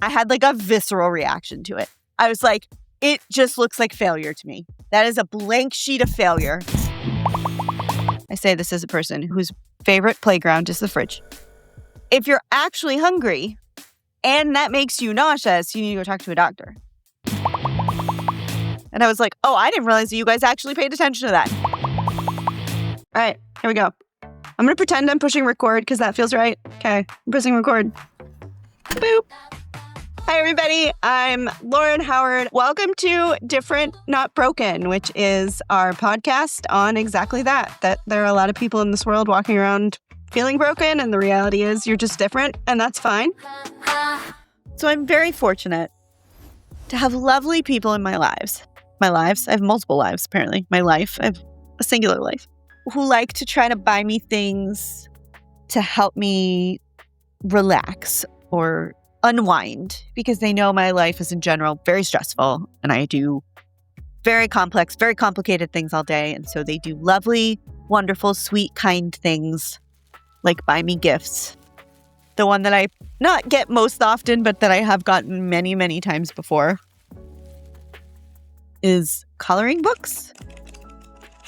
I had like a visceral reaction to it. I was like, it just looks like failure to me. That is a blank sheet of failure. I say this as a person whose favorite playground is the fridge. If you're actually hungry and that makes you nauseous, you need to go talk to a doctor. And I was like, oh, I didn't realize that you guys actually paid attention to that. All right, here we go. I'm going to pretend I'm pushing record because that feels right. Okay, I'm pressing record. Boop. Hi, everybody. I'm Lauren Howard. Welcome to Different, Not Broken, which is our podcast on exactly that there are a lot of people in this world walking around feeling broken, and the reality is you're just different, and that's fine. So I'm very fortunate to have lovely people in my lives. My lives? I have multiple lives, apparently. My life. I have a singular life. Who like to try to buy me things to help me relax or unwind, because they know my life is in general very stressful and I do very complex, very complicated things all day. And so they do lovely, wonderful, sweet, kind things like buy me gifts. The one that I not get most often, but that I have gotten many, many times before is coloring books,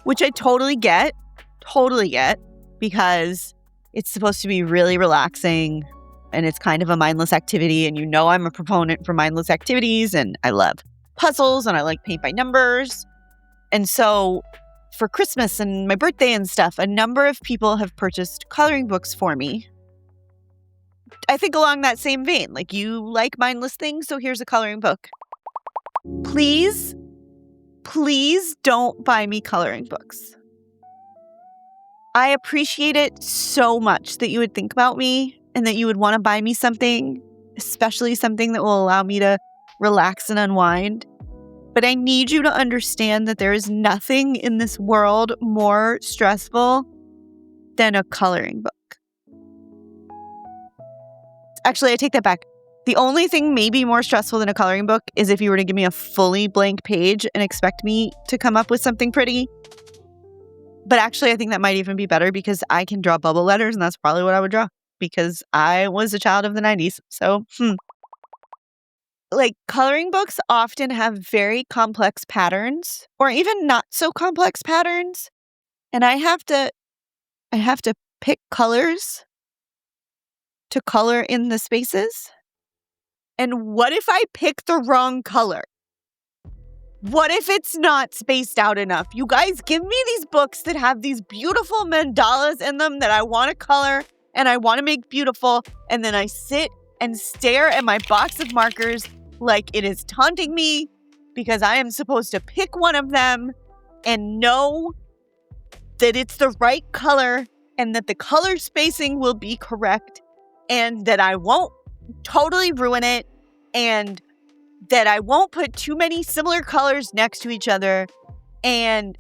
which I totally get, because it's supposed to be really relaxing. And it's kind of a mindless activity. And you know I'm a proponent for mindless activities. And I love puzzles and I like paint by numbers. And so for Christmas and my birthday and stuff, a number of people have purchased coloring books for me. I think along that same vein, like, you like mindless things, so here's a coloring book. Please don't buy me coloring books. I appreciate it so much that you would think about me and that you would want to buy me something, especially something that will allow me to relax and unwind. But I need you to understand that there is nothing in this world more stressful than a coloring book. Actually, I take that back. The only thing maybe more stressful than a coloring book is if you were to give me a fully blank page and expect me to come up with something pretty. But actually, I think that might even be better because I can draw bubble letters, and that's probably what I would draw, because I was a child of the 90s. So, like, coloring books often have very complex patterns or even not so complex patterns. And I have to pick colors to color in the spaces. And what if I pick the wrong color? What if it's not spaced out enough? You guys, give me these books that have these beautiful mandalas in them that I want to color and I want to make beautiful. And then I sit and stare at my box of markers like it is taunting me because I am supposed to pick one of them and know that it's the right color and that the color spacing will be correct and that I won't totally ruin it and that I won't put too many similar colors next to each other. And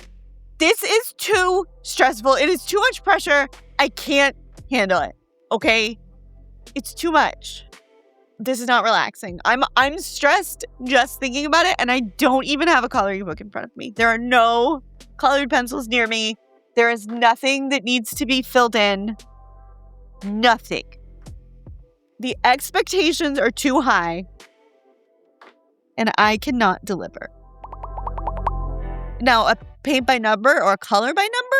this is too stressful. It is too much pressure. I can't handle it. Okay? It's too much. This is not relaxing. I'm stressed just thinking about it, and I don't even have a coloring book in front of me. There are no colored pencils near me. There is nothing that needs to be filled in. Nothing. The expectations are too high, and I cannot deliver. Now, a paint by number or a color by number?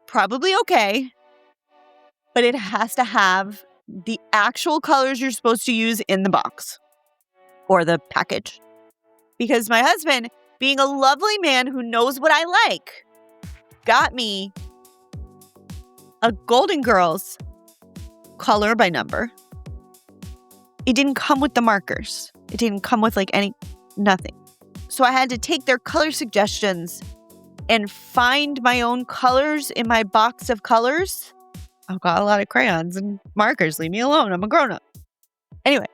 Probably okay. But it has to have the actual colors you're supposed to use in the box or the package. Because my husband, being a lovely man who knows what I like, got me a Golden Girls color by number. It didn't come with the markers. It didn't come with nothing. So I had to take their color suggestions and find my own colors in my box of colors. I've got a lot of crayons and markers. Leave me alone. I'm a grown-up. Anyway,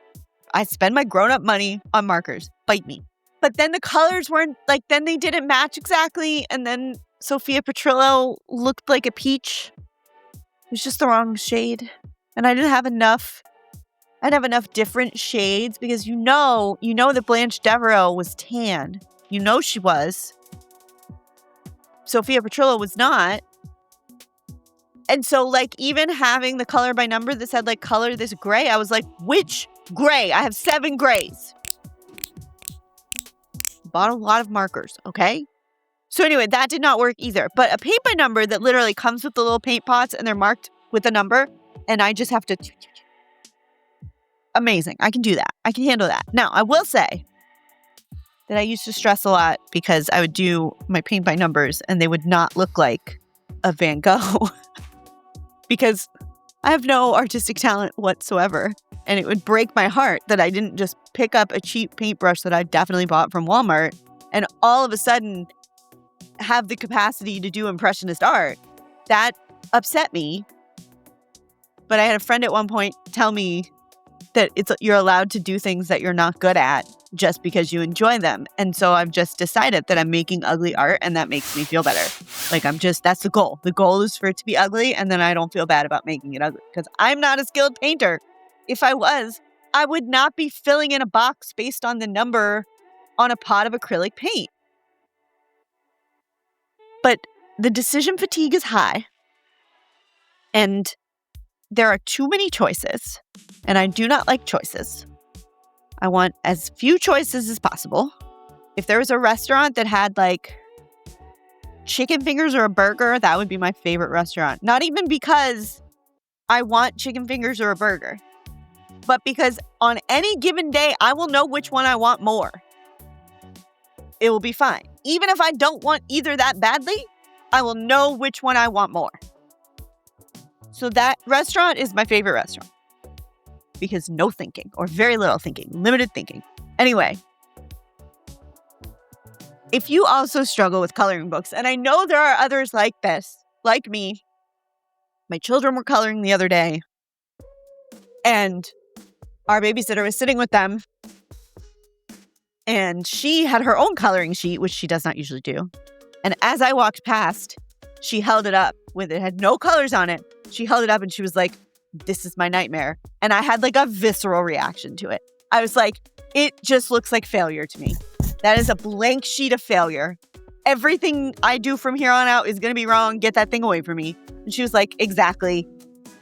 I spend my grown-up money on markers. Bite me. But then the colors weren't, then they didn't match exactly. And then Sophia Petrillo looked like a peach. It was just the wrong shade. And I didn't have enough. I didn't have enough different shades because you know that Blanche Devereaux was tan. You know she was. Sophia Petrillo was not. And so, even having the color by number that said, color this gray, I was like, which Gray. I have 7 grays. Bought a lot of markers, okay? So anyway, that did not work either. But a paint by number that literally comes with the little paint pots and they're marked with a number, and I just have to... Amazing. I can do that. I can handle that. Now, I will say that I used to stress a lot because I would do my paint by numbers and they would not look like a Van Gogh because I have no artistic talent whatsoever. And it would break my heart that I didn't just pick up a cheap paintbrush that I definitely bought from Walmart and all of a sudden have the capacity to do impressionist art. That upset me. But I had a friend at one point tell me that you're allowed to do things that you're not good at just because you enjoy them. And so I've just decided that I'm making ugly art and that makes me feel better. Like that's the goal. The goal is for it to be ugly and then I don't feel bad about making it ugly because I'm not a skilled painter. If I was, I would not be filling in a box based on the number on a pot of acrylic paint. But the decision fatigue is high and there are too many choices, and I do not like choices. I want as few choices as possible. If there was a restaurant that had like chicken fingers or a burger, that would be my favorite restaurant. Not even because I want chicken fingers or a burger, but because on any given day, I will know which one I want more. It will be fine. Even if I don't want either that badly, I will know which one I want more. So that restaurant is my favorite restaurant because no thinking or very little thinking, limited thinking. Anyway, if you also struggle with coloring books, and I know there are others like this, like me, my children were coloring the other day and our babysitter was sitting with them and she had her own coloring sheet, which she does not usually do. And as I walked past, she held it up it had no colors on it. She held it up and she was like, "This is my nightmare." And I had like a visceral reaction to it. I was like, it just looks like failure to me. That is a blank sheet of failure. Everything I do from here on out is going to be wrong. Get that thing away from me. And she was like, exactly.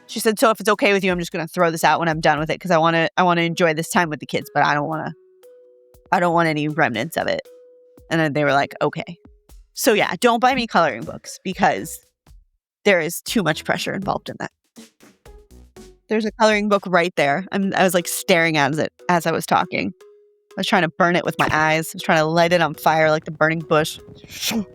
She said, "So if it's okay with you, I'm just going to throw this out when I'm done with it because I want to enjoy this time with the kids, but I don't want any remnants of it." And then they were like, "Okay." So yeah, don't buy me coloring books because there is too much pressure involved in that. There's a coloring book right there. I was like staring at it as I was talking. I was trying to burn it with my eyes. I was trying to light it on fire like the burning bush. It's kind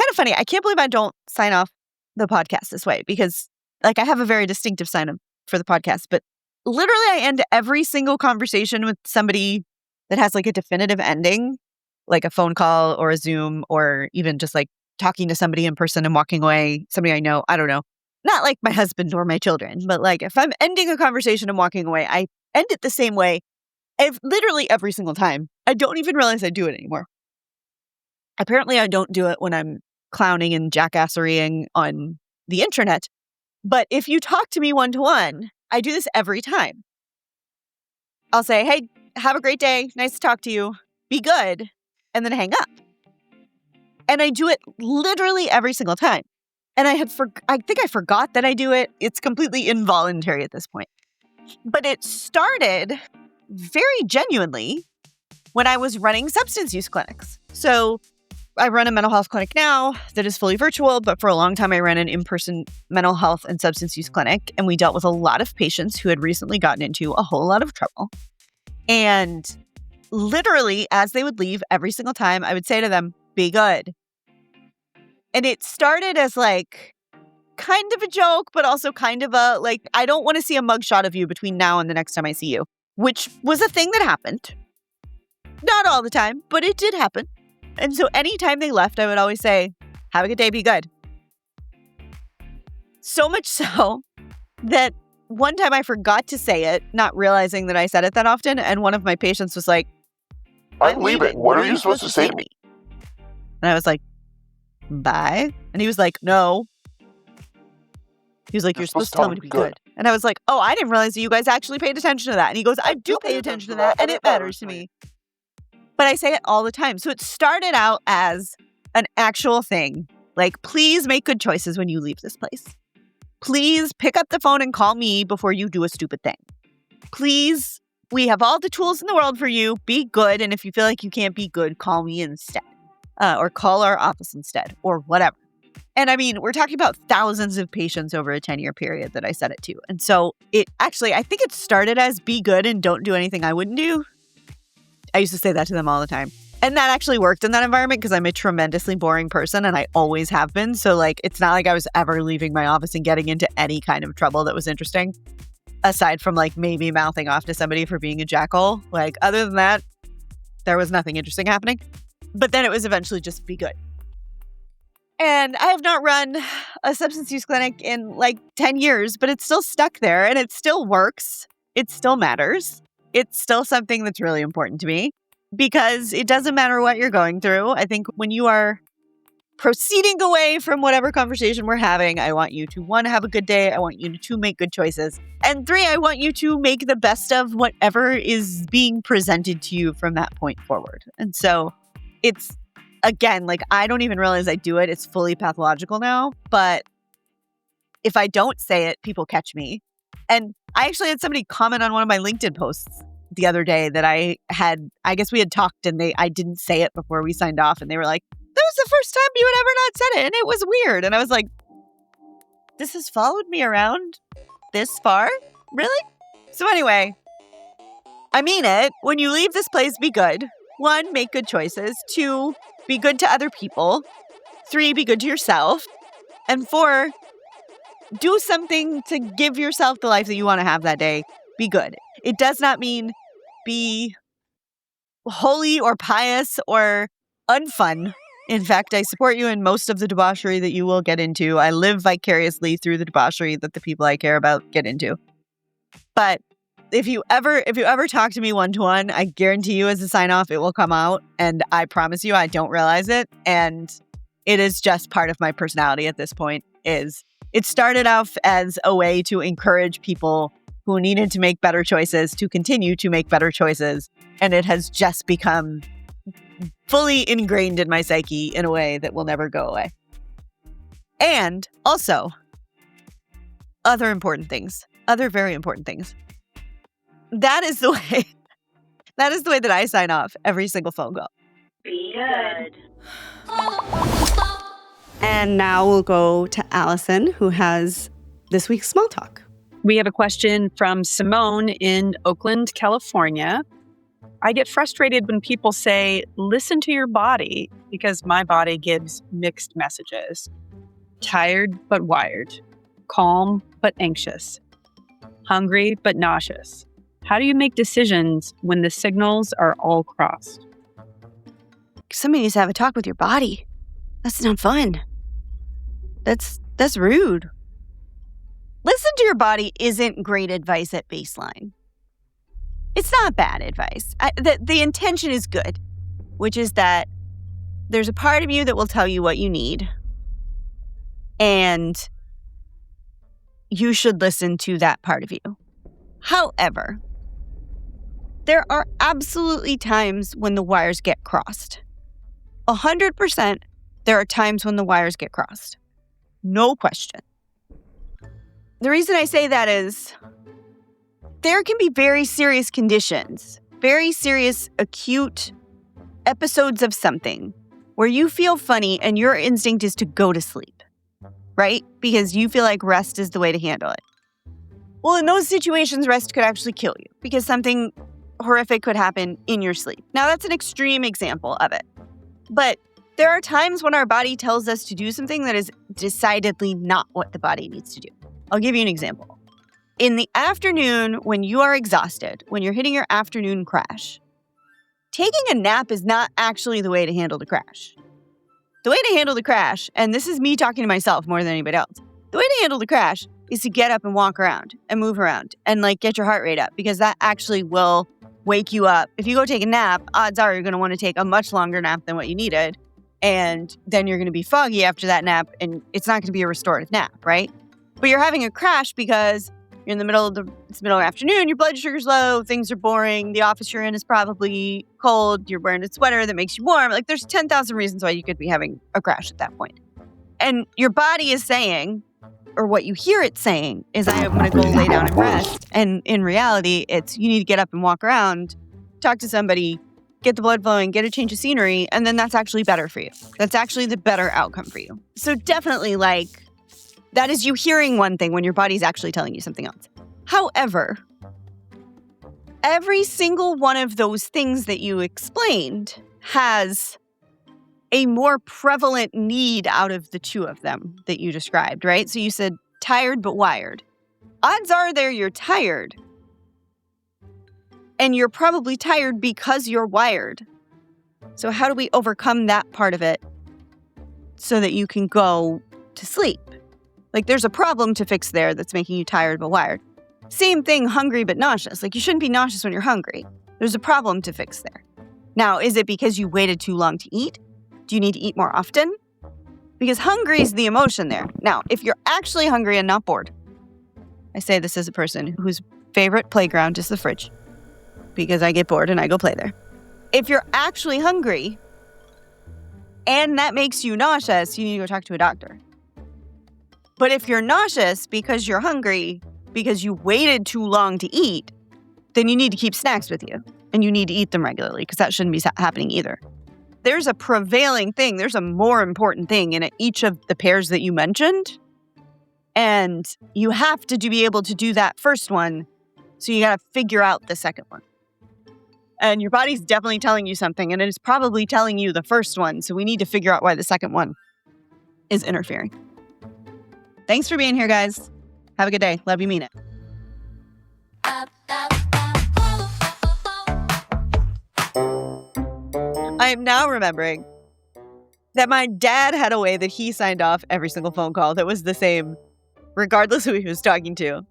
of funny. I can't believe I don't sign off the podcast this way because like I have a very distinctive sign up for the podcast, but literally I end every single conversation with somebody that has like a definitive ending, like a phone call or a Zoom or even just like talking to somebody in person and walking away, somebody I know, I don't know. Not like my husband or my children, but like if I'm ending a conversation and walking away, I end it the same way literally every single time. I don't even realize I do it anymore. Apparently, I don't do it when I'm clowning and jackasserying on the internet. But if you talk to me one-to-one, I do this every time. I'll say, "Hey, have a great day. Nice to talk to you. Be good." And then hang up. And I do it literally every single time. And I think I forgot that I do it. It's completely involuntary at this point. But it started very genuinely when I was running substance use clinics. So I run a mental health clinic now that is fully virtual, but for a long time I ran an in-person mental health and substance use clinic. And we dealt with a lot of patients who had recently gotten into a whole lot of trouble. And literally, as they would leave every single time, I would say to them, "Be good." And it started as like kind of a joke, but also kind of a like, I don't want to see a mugshot of you between now and the next time I see you, which was a thing that happened. Not all the time, but it did happen. And so anytime they left, I would always say, "Have a good day, be good." So much so that one time I forgot to say it, not realizing that I said it that often. And one of my patients was like, "I'm leaving. What are you supposed to say to me?" And I was like, "Bye." And he was like, "No." He was like, "You're supposed to tell me to be good." And I was like, "Oh, I didn't realize that you guys actually paid attention to that." And he goes, "I do pay attention to that, and it matters to me." But I say it all the time. So it started out as an actual thing. Like, please make good choices when you leave this place. please pick up the phone and call me before you do a stupid thing. Please, we have all the tools in the world for you. Be good. And if you feel like you can't be good, call me instead. Or call our office instead, or whatever. And I mean, we're talking about thousands of patients over a 10-year period that I said it to. And so it actually, I think it started as be good and don't do anything I wouldn't do. I used to say that to them all the time. And that actually worked in that environment because I'm a tremendously boring person and I always have been. So like, it's not like I was ever leaving my office and getting into any kind of trouble that was interesting. Aside from like maybe mouthing off to somebody for being a jackhole. Like other than that, there was nothing interesting happening. But then it was eventually just be good. And I have not run a substance use clinic in like 10 years, but it's still stuck there and it still works. It still matters. It's still something that's really important to me because it doesn't matter what you're going through. I think when you are proceeding away from whatever conversation we're having, I want you to, 1, have a good day. I want you to 2, make good choices. And 3, I want you to make the best of whatever is being presented to you from that point forward. And so it's, again, like I don't even realize I do it. It's fully pathological now. But if I don't say it, people catch me. And I actually had somebody comment on one of my LinkedIn posts the other day that I guess we had talked and I didn't say it before we signed off. And they were like, that was the first time you had ever not said it. And it was weird. And I was like, this has followed me around this far? Really? So anyway, I mean it. When you leave this place, be good. 1, make good choices. 2, be good to other people. 3, be good to yourself. And 4, do something to give yourself the life that you want to have that day. Be good. It does not mean be holy or pious or unfun. In fact, I support you in most of the debauchery that you will get into. I live vicariously through the debauchery that the people I care about get into. But if you ever talk to me one-to-one, I guarantee you as a sign-off, it will come out. And I promise you, I don't realize it. And it is just part of my personality at this point. It started off as a way to encourage people who needed to make better choices to continue to make better choices. And it has just become fully ingrained in my psyche in a way that will never go away. And also, other very important things. That is the way that I sign off every single phone call. Be good. And now we'll go to Allison, who has this week's small talk. We have a question from Simone in Oakland, California. I get frustrated when people say, listen to your body, because my body gives mixed messages. Tired but wired. Calm but anxious. Hungry but nauseous. How do you make decisions when the signals are all crossed? Somebody needs to have a talk with your body. That's not fun. That's rude. Listen to your body isn't great advice at baseline. It's not bad advice. The intention is good, which is that there's a part of you that will tell you what you need. And you should listen to that part of you. However, there are absolutely times when the wires get crossed. 100%, there are times when the wires get crossed. No question. The reason I say that is there can be very serious conditions, very serious acute episodes of something where you feel funny and your instinct is to go to sleep, right? Because you feel like rest is the way to handle it. Well, in those situations, rest could actually kill you because something horrific could happen in your sleep. Now, that's an extreme example of it. But there are times when our body tells us to do something that is decidedly not what the body needs to do. I'll give you an example. In the afternoon, when you are exhausted, when you're hitting your afternoon crash, taking a nap is not actually the way to handle the crash. The way to handle the crash, and this is me talking to myself more than anybody else, the way to handle the crash is to get up and walk around and move around and get your heart rate up because that actually will wake you up. If you go take a nap, odds are you're going to want to take a much longer nap than what you needed. And then you're going to be foggy after that nap and it's not going to be a restorative nap, right? But you're having a crash because you're in the middle of the afternoon, your blood sugar's low, things are boring, the office you're in is probably cold, you're wearing a sweater that makes you warm. There's 10,000 reasons why you could be having a crash at that point. And your body is saying, or what you hear it saying is I'm going to go lay down and rest. And in reality, it's you need to get up and walk around, talk to somebody, get the blood flowing, get a change of scenery, and then that's actually better for you. That's actually the better outcome for you. So definitely, like, that is you hearing one thing when your body's actually telling you something else. However, every single one of those things that you explained has a more prevalent need out of the two of them that you described, right? So you said tired but wired. Odds are you're tired. And you're probably tired because you're wired. So how do we overcome that part of it so that you can go to sleep? Like, there's a problem to fix there that's making you tired but wired. Same thing, hungry but nauseous. Like, you shouldn't be nauseous when you're hungry. There's a problem to fix there. Now, is it because you waited too long to eat? Do you need to eat more often? Because hungry is the emotion there. Now, if you're actually hungry and not bored, I say this as a person whose favorite playground is the fridge, because I get bored and I go play there. If you're actually hungry and that makes you nauseous, you need to go talk to a doctor. But if you're nauseous because you're hungry, because you waited too long to eat, then you need to keep snacks with you. And you need to eat them regularly, because that shouldn't be happening either. There's a prevailing thing. There's a more important thing in each of the pairs that you mentioned. And you have to be able to do that first one. So you got to figure out the second one. And your body's definitely telling you something. And it is probably telling you the first one. So we need to figure out why the second one is interfering. Thanks for being here, guys. Have a good day. Love you, mean it. I am now remembering that my dad had a way that he signed off every single phone call that was the same, regardless who he was talking to.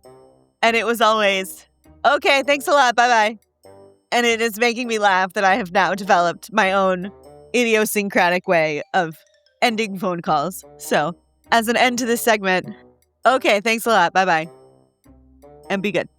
And it was always, okay, thanks a lot, bye-bye. And it is making me laugh that I have now developed my own idiosyncratic way of ending phone calls. So, as an end to this segment, okay, thanks a lot, bye-bye. And be good.